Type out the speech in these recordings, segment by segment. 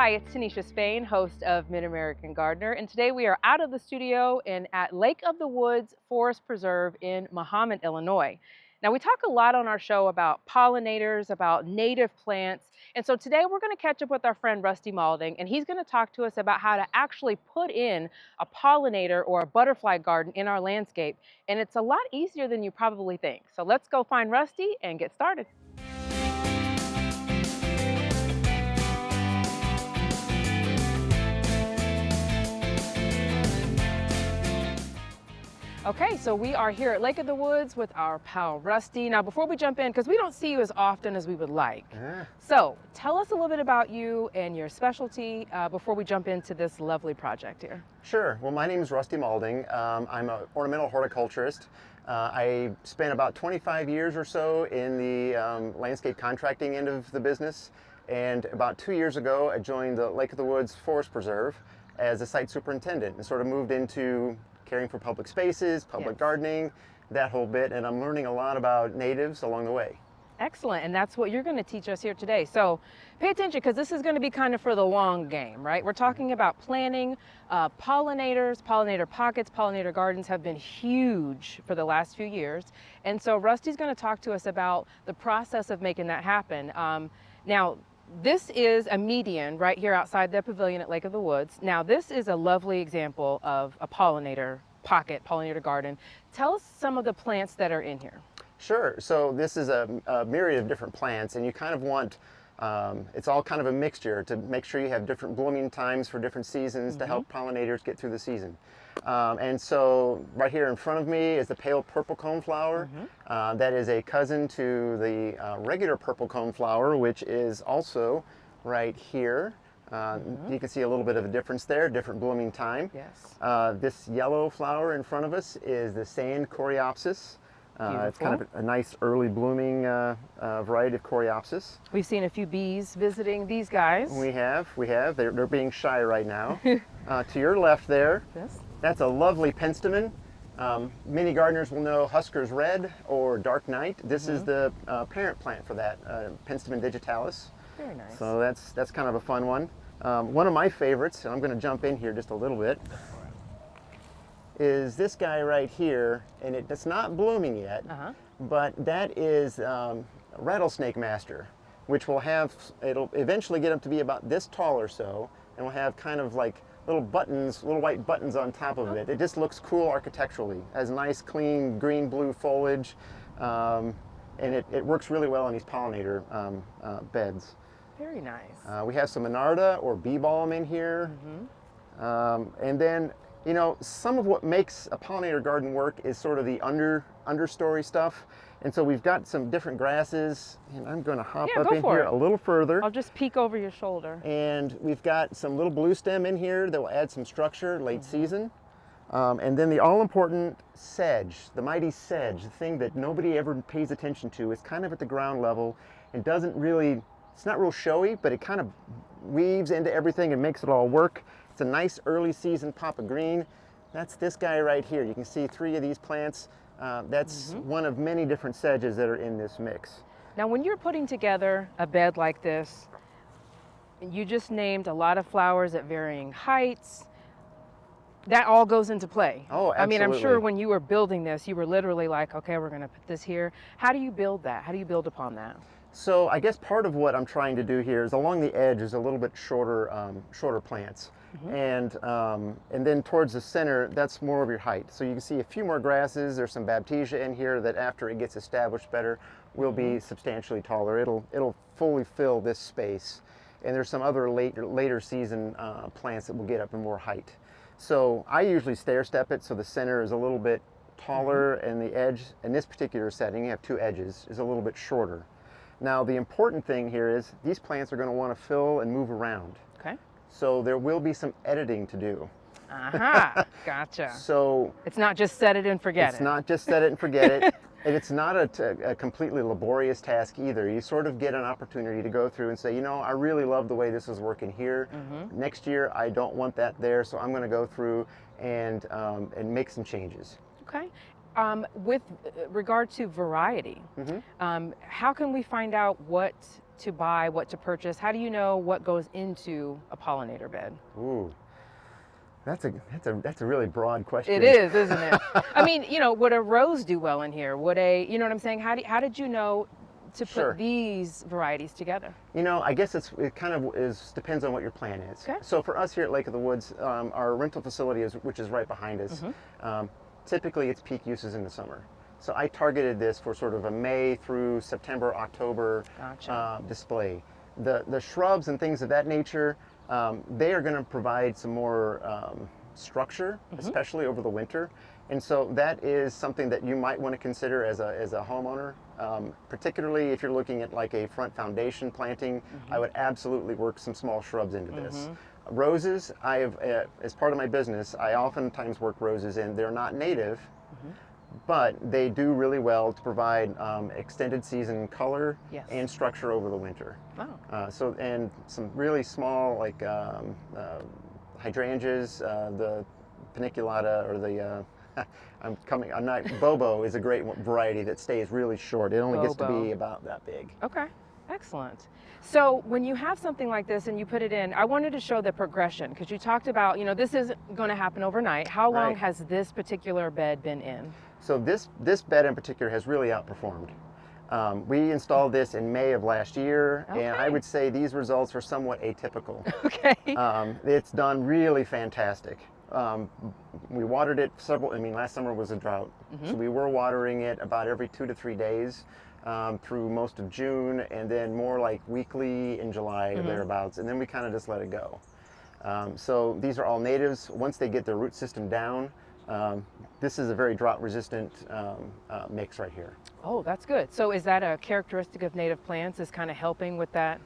Hi, it's Tanisha Spain, host of Mid-American Gardener, and today we are out of the studio and at Lake of the Woods Forest Preserve in Mahomet, Illinois. Now, we talk a lot on our show about pollinators, about native plants, and so today we're going to catch up with our friend Rusty Maulding, and he's going to talk to us about how to actually put in a pollinator or a butterfly garden in our landscape, and it's a lot easier than you probably think. So let's go find Rusty and get started. Okay, so we are here at Lake of the Woods with our pal Rusty. Now, before we jump in, because we don't see you as often as we would like, so tell us a little bit about you and your specialty before we jump into this lovely project here. Sure. Well, my name is Rusty Maulding. I'm an ornamental horticulturist. I spent about 25 years or so in the landscape contracting end of the business, and about 2 years ago, I joined the Lake of the Woods Forest Preserve as a site superintendent and sort of moved into caring for public spaces, public gardening, that whole bit, and I'm learning a lot about natives along the way. Excellent, and that's what you're going to teach us here today. So pay attention, because this is going to be kind of for the long game, right? We're talking about planting pollinators, pollinator pockets. Pollinator gardens have been huge for the last few years, and so Rusty's going to talk to us about the process of making that happen. Now, this is a median right here outside the pavilion at Lake of the Woods. Now, this is a lovely example of a pollinator pocket, pollinator garden. Tell us some of the plants that are in here. Sure. So this is a myriad of different plants, and you kind of want, it's all kind of a mixture to make sure you have different blooming times for different seasons to help pollinators get through the season. And so right here in front of me is the pale purple coneflower. That is a cousin to the regular purple coneflower, which is also right here. You can see a little bit of a difference there, different blooming time. Yes. This yellow flower in front of us is the sand coreopsis. It's kind of a nice early blooming variety of coreopsis. We've seen a few bees visiting these guys. We have. They're being shy right now. To your left there, that's a lovely penstemon. Many gardeners will know Husker's Red or Dark Night. This is the parent plant for that, Penstemon digitalis. Very nice. So that's kind of a fun one. One of my favorites, and I'm going to jump in here just a little bit, is this guy right here, and it's not blooming yet, but that is rattlesnake master, which it'll eventually get up to be about this tall or so, and will have kind of like little buttons, little white buttons on top of it. It just looks cool architecturally. It has nice, clean, green-blue foliage, and it works really well on these pollinator beds. Very nice. We have some Monarda or bee balm in here, and then, you know, some of what makes a pollinator garden work is sort of the understory stuff. And so we've got some different grasses, and I'm going to hop up in here a little further. I'll just peek over your shoulder. And we've got some little blue stem in here that will add some structure late season. And then the all-important sedge, the mighty sedge, the thing that nobody ever pays attention to. It's kind of at the ground level. It doesn't really, it's not real showy, but it kind of weaves into everything and makes it all work. It's a nice early season pop of green. That's this guy right here. You can see 3 of these plants. That's one of many different sedges that are in this mix. Now, when you're putting together a bed like this, you just named a lot of flowers at varying heights. That all goes into play. Oh, absolutely. I mean, I'm sure when you were building this, you were literally like, okay, we're going to put this here. How do you build that? How do you build upon that? So I guess part of what I'm trying to do here is along the edge is a little bit shorter plants. And then towards the center, that's more of your height. So you can see a few more grasses. There's some Baptisia in here that after it gets established better will be substantially taller. It'll fully fill this space. And there's some other later season plants that will get up in more height. So I usually stair step it so the center is a little bit taller and the edge, in this particular setting, you have 2 edges, is a little bit shorter. Now the important thing here is these plants are going to want to fill and move around. Okay. So there will be some editing to do. Gotcha. So it's not just set it and forget it. It's not just set it and forget it. And it's not a completely laborious task either. You sort of get an opportunity to go through and say, you know, I really love the way this is working here. Next year, I don't want that there, so I'm going to go through and make some changes. Okay. With regard to variety, how can we find out what to buy, what to purchase? How do you know what goes into a pollinator bed? Ooh, that's a really broad question. It is, isn't it? I mean, you know, would a rose do well in here? Would you know what I'm saying? How did you know to Sure. put these varieties together? You know, I guess it kind of depends on what your plan is. Okay. So for us here at Lake of the Woods, our rental facility which is right behind us. Typically, its peak use is in the summer. So I targeted this for sort of a May through September, October Gotcha. display. The shrubs and things of that nature, they are going to provide some more structure, especially over the winter. And so that is something that you might want to consider as a homeowner, particularly if you're looking at like a front foundation planting. I would absolutely work some small shrubs into this. Roses, as part of my business, I oftentimes work roses in. They're not native, but they do really well to provide extended season color Yes. and structure over the winter. Oh. And some really small like hydrangeas, the paniculata or the Bobo is a great variety that stays really short. It only gets to Bobo. be about that big. Okay, excellent. So when you have something like this and you put it in, I wanted to show the progression because you talked about, you know, this isn't going to happen overnight. How long Right. has this particular bed been in? So this bed in particular has really outperformed. We installed this in May of last year, and I Okay. would say these results are somewhat atypical. Okay. It's done really fantastic. We watered it last summer was a drought, so we were watering it about every 2 to 3 days through most of June, and then more like weekly in July or thereabouts, and then we kind of just let it go. So these are all natives. Once they get their root system down, this is a very drought-resistant mix right here. Oh, that's good. So is that a characteristic of native plants, is kind of helping with that?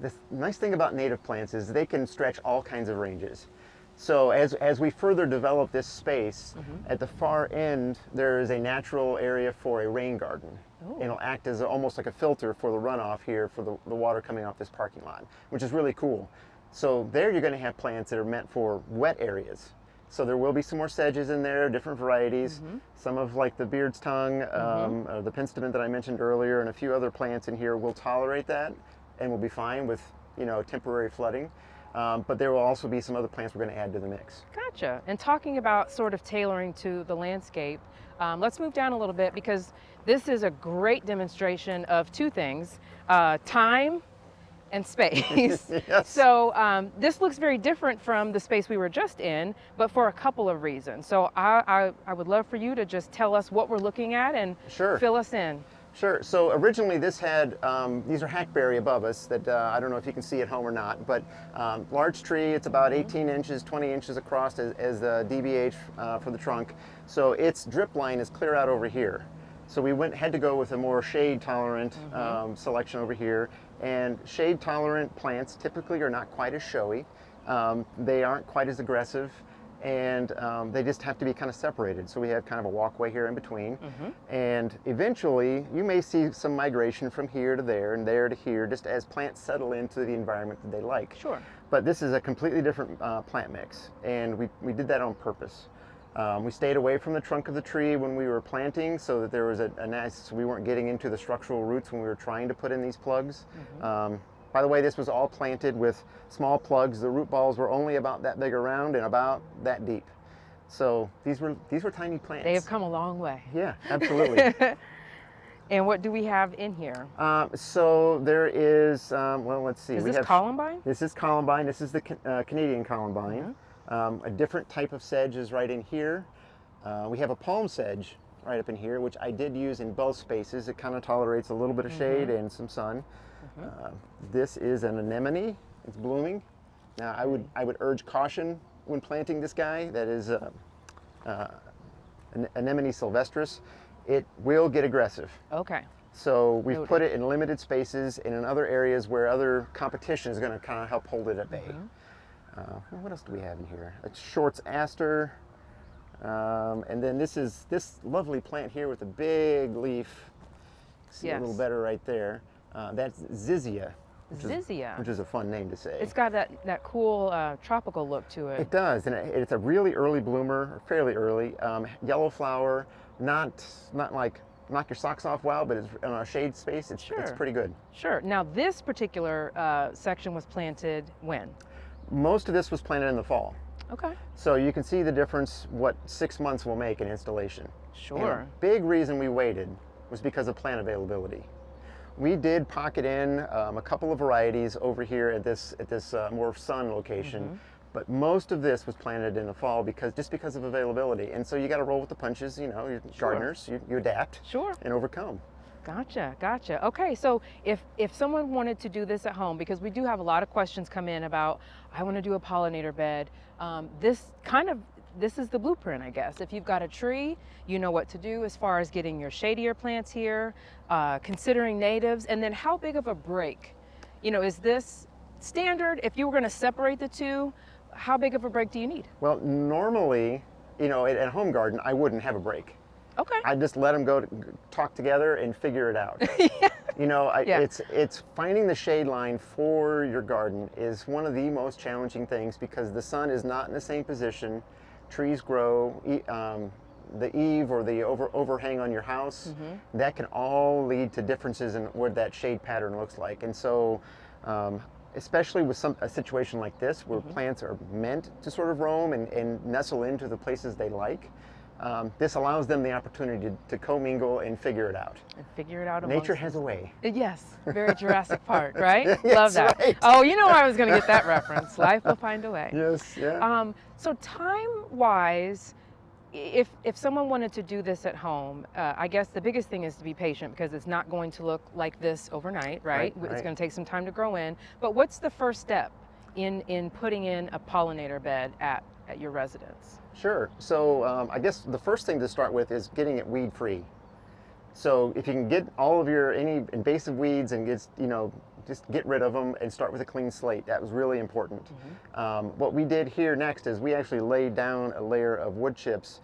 The nice thing about native plants is they can stretch all kinds of ranges. So as we further develop this space, at the far end, there is a natural area for a rain garden. Oh. It'll act as almost like a filter for the runoff here for the water coming off this parking lot, which is really cool. So there you're going to have plants that are meant for wet areas. So there will be some more sedges in there, different varieties. Some of like the beard's tongue, or the penstemon that I mentioned earlier, and a few other plants in here will tolerate that and will be fine with, you know, temporary flooding. But there will also be some other plants we're going to add to the mix. Gotcha. And talking about sort of tailoring to the landscape, let's move down a little bit because this is a great demonstration of two things, time and space. Yes. So this looks very different from the space we were just in, but for a couple of reasons. So I would love for you to just tell us what we're looking at and Sure. fill us in. Sure. So originally this had, these are hackberry above us that I don't know if you can see at home or not, but large tree, it's about 18 inches, 20 inches across as the DBH for the trunk. So its drip line is clear out over here. So we had to go with a more shade tolerant selection over here. And shade tolerant plants typically are not quite as showy. They aren't quite as aggressive. And they just have to be kind of separated. So we have kind of a walkway here in between. And eventually you may see some migration from here to there and there to here, just as plants settle into the environment that they like. Sure. But this is a completely different plant mix, and we did that on purpose. We stayed away from the trunk of the tree when we were planting so that there was a nice, we weren't getting into the structural roots when we were trying to put in these plugs. By the way, this was all planted with small plugs. The root balls were only about that big around and about that deep. So these were tiny plants. They have come a long way. Yeah, absolutely. And what do we have in here? So there is, well, let's see. Is this columbine? This is columbine. This is the Canadian columbine. A different type of sedge is right in here. We have a palm sedge right up in here, which I did use in both spaces. It kind of tolerates a little bit of shade and some sun. This is an anemone. It's blooming. Now I would urge caution when planting this guy. That is an anemone sylvestris. It will get aggressive. Okay. So we've Noted. put it in limited spaces and in other areas where other competition is going to kind of help hold it at bay. What else do we have in here? A Short's aster. And then this lovely plant here with a big leaf. See a little better right there. That's Zizia. Zizia. Which is a fun name to say. It's got that cool tropical look to it. It does, and it's a really early bloomer, or fairly early. Yellow flower, not like knock your socks off while, but it's in a shade space, it's Sure. pretty good. Sure. Now, this particular section was planted when? Most of this was planted in the fall. Okay. So you can see the difference what 6 months will make in installation. Sure. And a big reason we waited was because of plant availability. We did pocket in a couple of varieties over here at this more sun location, but most of this was planted in the fall just because of availability. And so you got to roll with the punches. You know, you're gardeners, you adapt Sure. and overcome. Gotcha, gotcha. Okay, so if someone wanted to do this at home, because we do have a lot of questions come in about, I want to do a pollinator bed. This is the blueprint, I guess. If you've got a tree, you know what to do as far as getting your shadier plants here, considering natives, and then how big of a break? You know, is this standard? If you were going to separate the two, how big of a break do you need? Well, normally, you know, at a home garden, I wouldn't have a break. Okay. I just let them go talk together and figure it out. Yeah. You know, Yeah. it's finding the shade line for your garden is one of the most challenging things because the sun is not in the same position. Trees grow, the eave or the overhang on your house, that can all lead to differences in what that shade pattern looks like. And so, especially with a situation like this where plants are meant to sort of roam and nestle into the places they like, this allows them the opportunity to commingle and figure it out. And figure it out. Nature has a way. Yes, very Jurassic Park, right? Yes, Love that. right. Oh, you know I was going to get that reference. Life will find a way. Yes, yeah. So time-wise, if someone wanted to do this at home, I guess the biggest thing is to be patient because it's not going to look like this overnight, right? It's going to take some time to grow in. But what's the first step in putting in a pollinator bed at your residence? Sure. So I guess the first thing to start with is getting it weed free. So if you can get all of any invasive weeds and just get rid of them and start with a clean slate, that was really important. What we did here next is we actually laid down a layer of wood chips,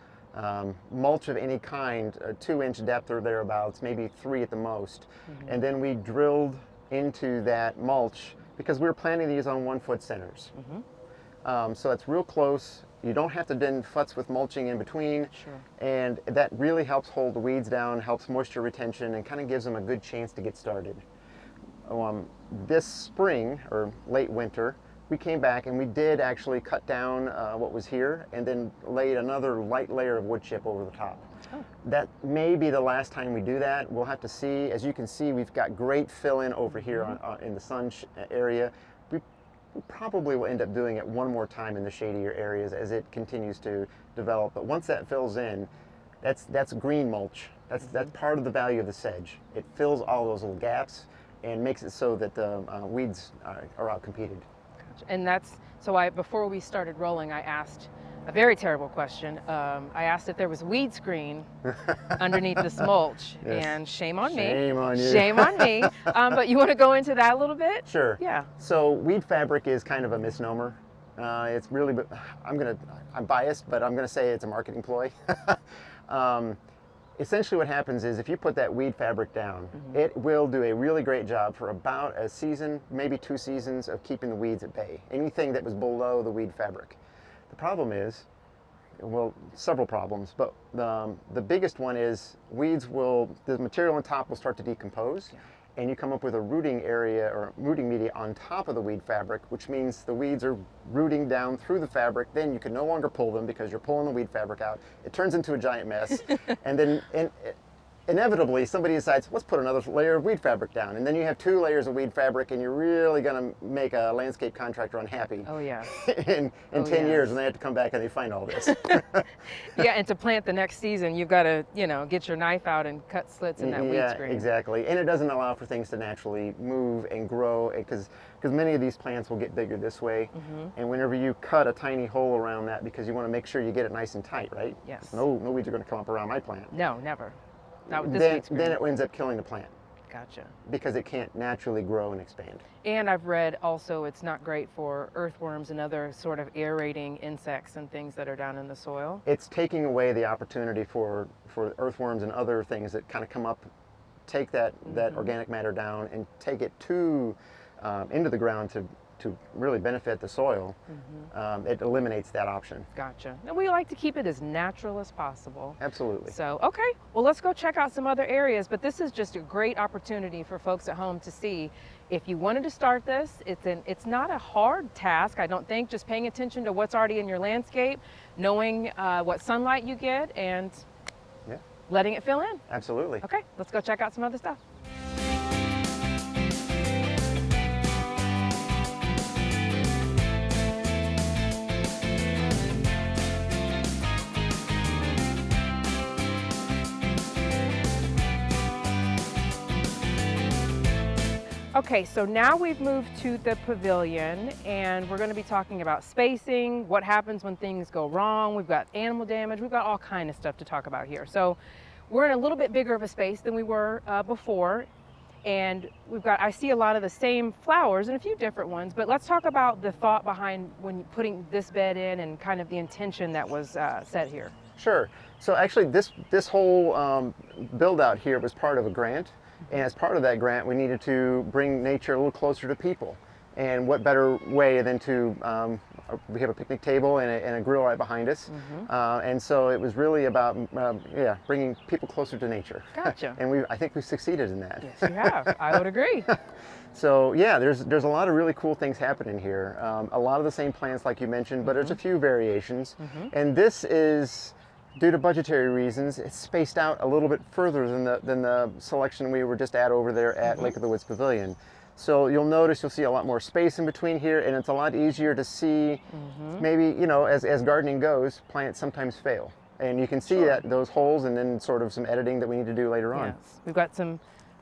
mulch of any kind, a 2-inch depth or thereabouts, maybe 3 at the most. And then we drilled into that mulch because we were planting these on 1-foot centers. So it's real close. You don't have to then futz with mulching in between. Sure. And that really helps hold the weeds down, helps moisture retention, and kind of gives them a good chance to get started. This spring, or late winter, we came back and we did actually cut down what was here and then laid another light layer of wood chip over the top. Oh. That may be the last time we do that. We'll have to see. As you can see, we've got great fill-in over here in the sun area. We probably will end up doing it one more time in the shadier areas as it continues to develop. But once that fills in, that's green mulch. That's part of the value of the sedge. It fills all those little gaps and makes it so that the weeds are outcompeted. Gotcha. And before we started rolling, I asked a very terrible question. I asked if there was weed screen underneath this mulch, and shame on me. Shame on you. Shame on me. But you want to go into that a little bit? Sure. Yeah. So weed fabric is kind of a misnomer. It's really, I'm biased, but I'm gonna say it's a marketing ploy. Essentially what happens is if you put that weed fabric down, it will do a really great job for about a season, maybe 2 seasons of keeping the weeds at bay. Anything that was below the weed fabric. The problem is, well, several problems, but the biggest one is the material on top will start to decompose, and you come up with a rooting area or rooting media on top of the weed fabric, which means the weeds are rooting down through the fabric. Then you can no longer pull them because you're pulling the weed fabric out. It turns into a giant mess, and then inevitably somebody decides, let's put another layer of weed fabric down, and then you have 2 layers of weed fabric, and you're really going to make a landscape contractor unhappy. Oh yeah. in 10 years when they have to come back and they find all this. Yeah, and to plant the next season, you've got to, get your knife out and cut slits in that weed screen. Yeah, exactly. And it doesn't allow for things to naturally move and grow because many of these plants will get bigger this way. And whenever you cut a tiny hole around that because you want to make sure you get it nice and tight, right? Yes. No weeds are going to come up around my plant. No, never. Not with this weed screen. Then it ends up killing the plant. Gotcha. Because it can't naturally grow and expand. And I've read also it's not great for earthworms and other sort of aerating insects and things that are down in the soil. It's taking away the opportunity for earthworms and other things that kind of come up, take that organic matter down and take it into the ground to to really benefit the soil, it eliminates that option. Gotcha. And we like to keep it as natural as possible. Absolutely. So, okay, well, let's go check out some other areas, but this is just a great opportunity for folks at home to see. If you wanted to start this, it's not a hard task, I don't think, just paying attention to what's already in your landscape, knowing what sunlight you get, and letting it fill in. Absolutely. Okay, let's go check out some other stuff. Okay, so now we've moved to the pavilion and we're going to be talking about spacing, what happens when things go wrong. We've got animal damage, we've got all kind of stuff to talk about here. So we're in a little bit bigger of a space than we were before, and I see a lot of the same flowers and a few different ones, but let's talk about the thought behind when putting this bed in and kind of the intention that was set here. Sure. So actually this whole build out here was part of a grant. And as part of that grant, we needed to bring nature a little closer to people. And what better way than to, we have a picnic table and a grill right behind us. And so it was really about, bringing people closer to nature. Gotcha. And I think we've succeeded in that. Yes, you have. I would agree. So yeah, there's a lot of really cool things happening here. A lot of the same plants like you mentioned, but there's a few variations. And this is, due to budgetary reasons, it's spaced out a little bit further than the selection we were just at over there at Lake of the Woods Pavilion. So you'll see a lot more space in between here, and it's a lot easier to see. Maybe, as gardening goes, plants sometimes fail. And you can see that those holes, and then sort of some editing that we need to do later on. Yes. We've got some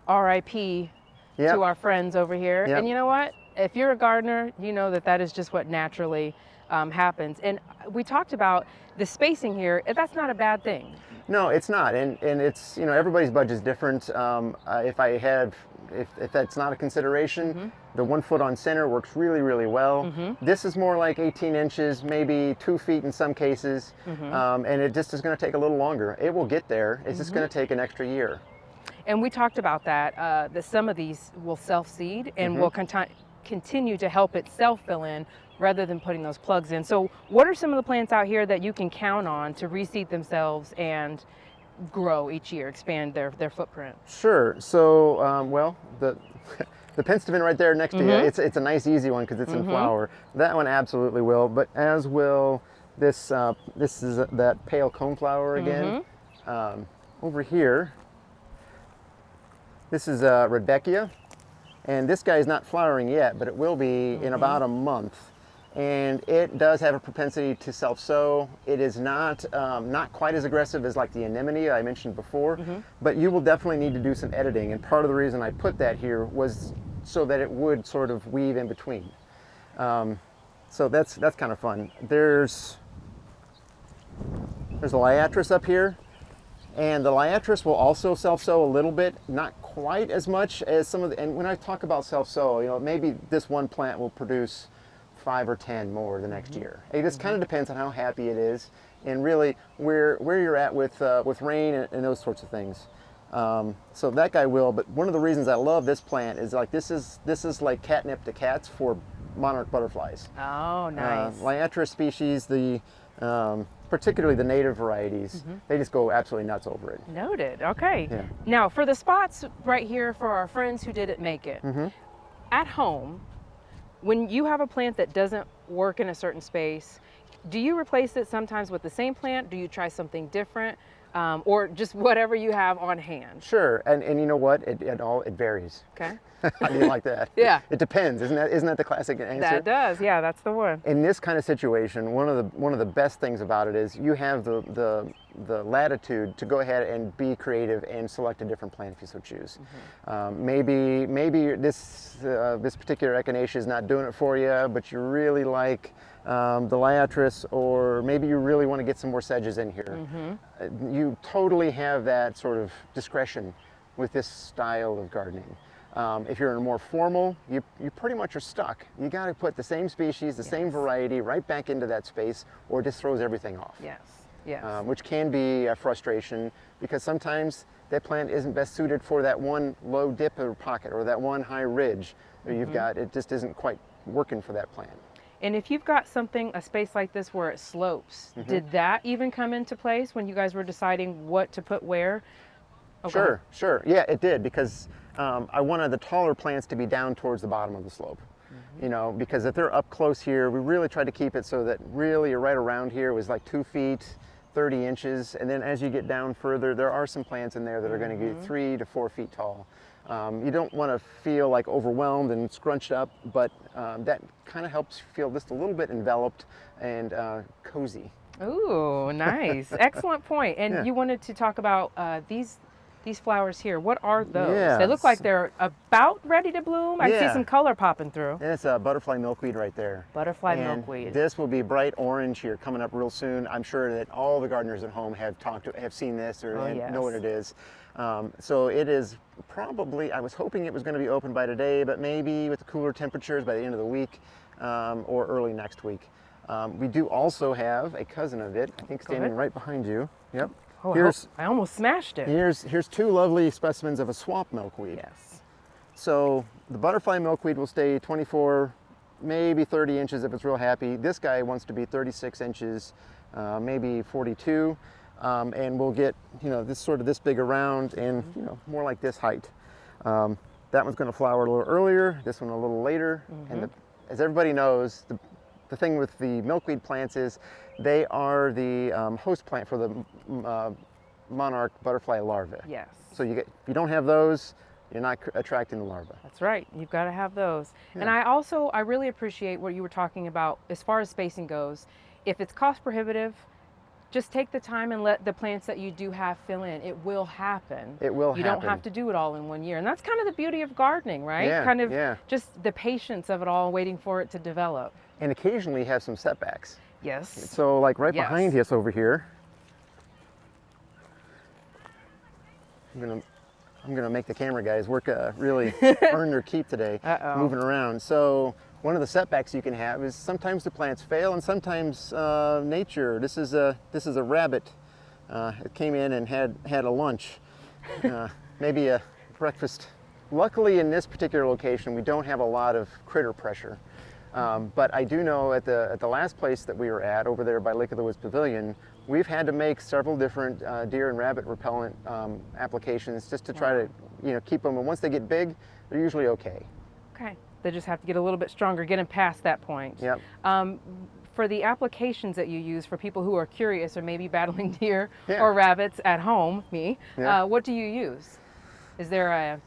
RIP to our friends over here. And you know what? If you're a gardener, you know that is just what naturally happens. And we talked about the spacing here. That's not a bad thing. No, it's not. And it's, everybody's budget is different. If that's not a consideration, the 1 foot on center works really, really well. This is more like 18 inches, maybe 2 feet in some cases. And it just is going to take a little longer. It will get there. It's just going to take an extra year. And we talked about that some of these will self-seed and will continue to help itself fill in rather than putting those plugs in. So what are some of the plants out here that you can count on to reseed themselves and grow each year, expand their footprint? Sure. So, the penstemon right there next to you, it's a nice easy one because it's in flower. That one absolutely will, but as will this is that pale coneflower again. Over here, this is Rudbeckia, and this guy is not flowering yet, but it will be in about a month. And it does have a propensity to self-sow. It is not quite as aggressive as like the anemone I mentioned before, but you will definitely need to do some editing. And part of the reason I put that here was so that it would sort of weave in between. So that's kind of fun. There's a liatris up here, and the liatris will also self-sow a little bit, not quite as much as some of the. And when I talk about self-sow, maybe this one plant will produce 5 or 10 more the next year. It just kind of depends on how happy it is, and really where you're at with rain and those sorts of things. So that guy will. But one of the reasons I love this plant is like this is like catnip to cats for monarch butterflies. Oh, nice. Liatris species, particularly the native varieties, they just go absolutely nuts over it. Noted. Okay. Yeah. Now for the spots right here for our friends who didn't make it, at home, when you have a plant that doesn't work in a certain space, do you replace it sometimes with the same plant? Do you try something different? Or just whatever you have on hand? Sure, and you know what? It varies. Okay. How do you like that? Yeah. It depends. Isn't that the classic answer? That does. Yeah, that's the one. In this kind of situation, one of the best things about it is you have the latitude to go ahead and be creative and select a different plant if you so choose. Maybe this particular echinacea is not doing it for you, but you really like the liatris, or maybe you really want to get some more sedges in here. You totally have that sort of discretion with this style of gardening. If you're in a more formal, you pretty much are stuck. You got to put the same species, the same variety right back into that space, or it just throws everything off. Yes. Yes. Which can be a frustration, because sometimes that plant isn't best suited for that one low dip or pocket or that one high ridge that you've got. It just isn't quite working for that plant. And if you've got a space like this where it slopes, did that even come into place when you guys were deciding what to put where? Okay. Sure. Yeah, it did, because I wanted the taller plants to be down towards the bottom of the slope. You know, because if they're up close here, we really tried to keep it so that really right around here was like 2 feet, 30 inches. And then as you get down further, there are some plants in there that are going to get 3 to 4 feet tall. You don't want to feel like overwhelmed and scrunched up, but that kind of helps you feel just a little bit enveloped and cozy. Ooh, nice. Excellent point. And you wanted to talk about these flowers here. What are those? Yeah. They look like they're about ready to bloom. I see some color popping through. And it's a butterfly milkweed right there. Butterfly and milkweed. This will be bright orange here coming up real soon. I'm sure that all the gardeners at home have seen this or know what it is. So it is probably, I was hoping it was going to be open by today, but maybe with the cooler temperatures by the end of the week or early next week. We do also have a cousin of it, I think standing right behind you. Yep. Oh, I almost smashed it. Here's 2 lovely specimens of a swamp milkweed. Yes. So the butterfly milkweed will stay 24, maybe 30 inches if it's real happy. This guy wants to be 36 inches, maybe 42, and we'll get, you know, this big around and, you know, more like this height. That one's going to flower a little earlier, this one a little later. And as everybody knows, the thing with the milkweed plants is they are the host plant for the monarch butterfly larvae. Yes. So if you don't have those, you're not attracting the larvae. That's right. You've got to have those. And I really appreciate what you were talking about as far as spacing goes. If it's cost prohibitive, just take the time and let the plants that you do have fill in. It will happen. It will happen. You don't have to do it all in 1 year. And that's kind of the beauty of gardening, right? Just the patience of it all, waiting for it to develop. And occasionally have some setbacks. Yes. So like right behind us over here, I'm gonna make the camera guys work really earn their keep today, moving around. So one of the setbacks you can have is sometimes the plants fail, and sometimes nature. This is a rabbit. It came in and had a lunch, maybe a breakfast. Luckily, in this particular location, we don't have a lot of critter pressure. But I do know at the last place that we were at, over there by Lake of the Woods Pavilion, we've had to make several different deer and rabbit repellent applications just to try to keep them. And once they get big, they're usually okay. Okay. They just have to get a little bit stronger, getting past that point. Yep. For the applications that you use for people who are curious or maybe battling deer or rabbits at home, what do you use? Is there a...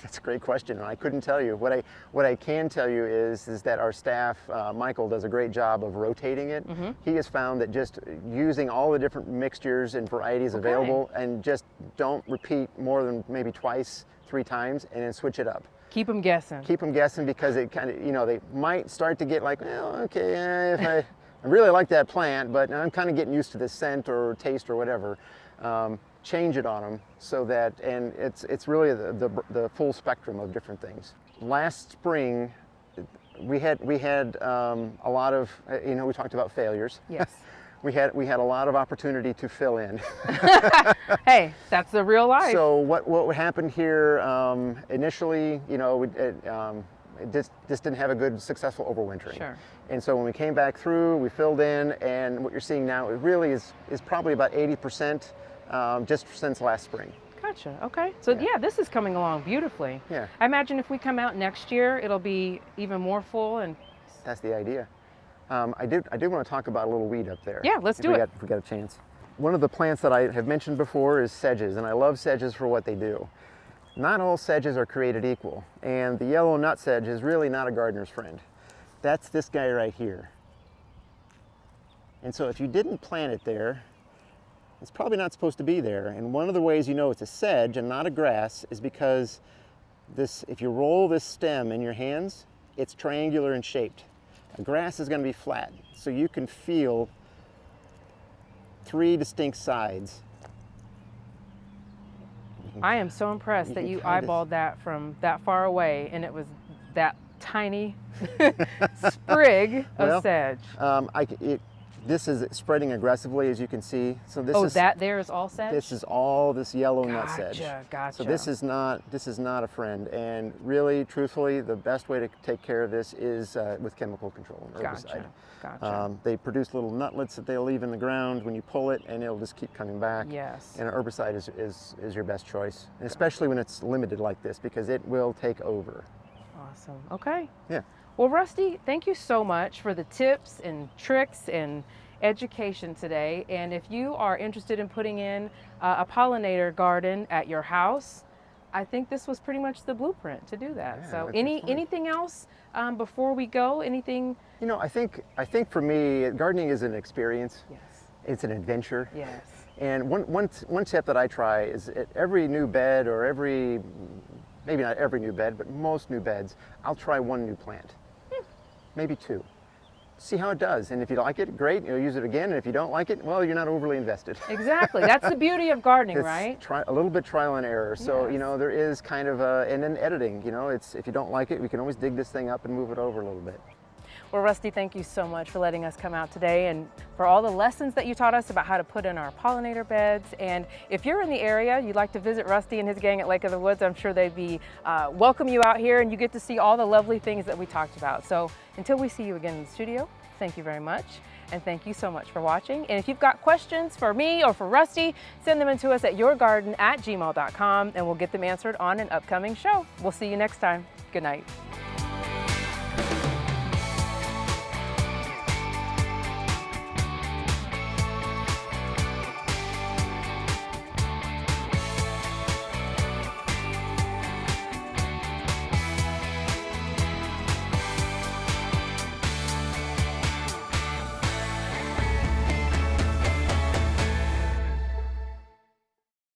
That's a great question, and I couldn't tell you. What I can tell you is that our staff, Michael, does a great job of rotating it. He has found that just using all the different mixtures and varieties available, and just don't repeat more than maybe 2, 3 times, and then switch it up. Keep them guessing. Keep them guessing, because it kind of, they might start to get like, well, okay, if I really like that plant, but I'm kind of getting used to the scent or taste or whatever. Change it on them so that, and it's really the full spectrum of different things. Last spring, we had a lot of, we talked about failures. Yes. we had a lot of opportunity to fill in. Hey, that's the real life. So what happened here initially, it just didn't have a good successful overwintering. Sure. And so when we came back through, we filled in, and what you're seeing now, it really is probably about 80%. Just since last spring. Gotcha. Okay. So yeah, this is coming along beautifully. Yeah. I imagine if we come out next year, it'll be even more full. And that's the idea. I did want to talk about a little weed up there. Yeah, let's do it. If we got a chance. One of the plants that I have mentioned before is sedges, and I love sedges for what they do. Not all sedges are created equal, and the yellow nut sedge is really not a gardener's friend. That's this guy right here. And so if you didn't plant it there, it's probably not supposed to be there. And one of the ways you know it's a sedge and not a grass is because if you roll this stem in your hands, it's triangular and shaped. A grass is going to be flat, so you can feel 3 distinct sides. I am so impressed that you eyeballed that from that far away, and it was that tiny sprig of sedge. This is spreading aggressively, as you can see. So this Oh, is that there is all sedge? this is all this yellow nutsedge. Gotcha. So this is not a friend. And really, truthfully, the best way to take care of this is with chemical control and herbicide. Gotcha. They produce little nutlets that they'll leave in the ground when you pull it, and it'll just keep coming back. Yes. And an herbicide is your best choice, and especially when it's limited like this, because it will take over. Awesome. Okay. Yeah. Well, Rusty, thank you so much for the tips and tricks and education today. And if you are interested in putting in a pollinator garden at your house, I think this was pretty much the blueprint to do that. Yeah, So that's fun. anything else before we go? Anything? You know, I think for me, gardening is an experience. Yes. It's an adventure. Yes. And one tip that I try is at every new bed, or maybe not every new bed, but most new beds, I'll try one new plant. Maybe two. See how it does. And if you like it, great, you'll use it again. And if you don't like it, well, you're not overly invested. Exactly. That's the beauty of gardening, It's right? a little bit trial and error. So, Yes. you know, there is kind of and then editing, you know, if you don't like it, we can always dig this thing up and move it over a little bit. Well, Rusty, thank you so much for letting us come out today and for all the lessons that you taught us about how to put in our pollinator beds. And if you're in the area, you'd like to visit Rusty and his gang at Lake of the Woods, I'm sure they'd be welcome you out here, and you get to see all the lovely things that we talked about. So until we see you again in the studio, thank you very much. And thank you so much for watching. And if you've got questions for me or for Rusty, send them in to us at yourgarden@gmail.com, and we'll get them answered on an upcoming show. We'll see you next time. Good night.